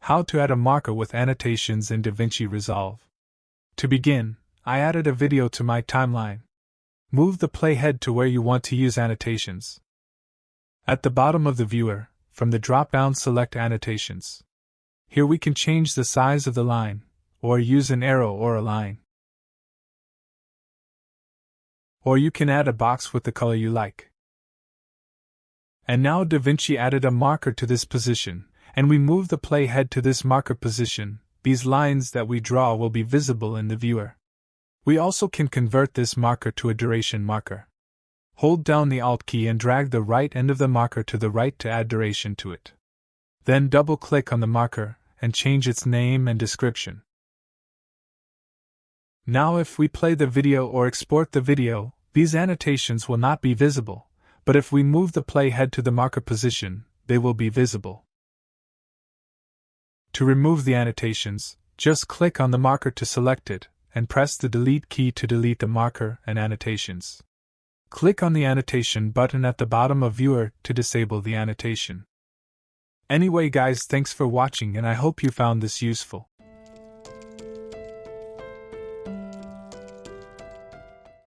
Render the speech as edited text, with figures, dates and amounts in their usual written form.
How to add a marker with annotations in Davinci Resolve. To begin, I added a video to my timeline. Move the playhead to where you want to use annotations. At the bottom of the viewer, from the drop-down select Annotations. Here we can change the size of the line, or use an arrow or a line. Or you can add a box with the color you like. And now Davinci added a marker to this position, and we move the playhead to this marker position. These lines that we draw will be visible in the viewer. We also can convert this marker to a duration marker. Hold down the Alt key and drag the right end of the marker to the right to add duration to it. Then double-click on the marker and change its name and description. Now if we play the video or export the video, these annotations will not be visible, but if we move the playhead to the marker position, they will be visible. To remove the annotations, just click on the marker to select it, and press the Delete key to delete the marker and annotations. Click on the Annotation button at the bottom of Viewer to disable the annotation. Anyway guys, thanks for watching and I hope you found this useful.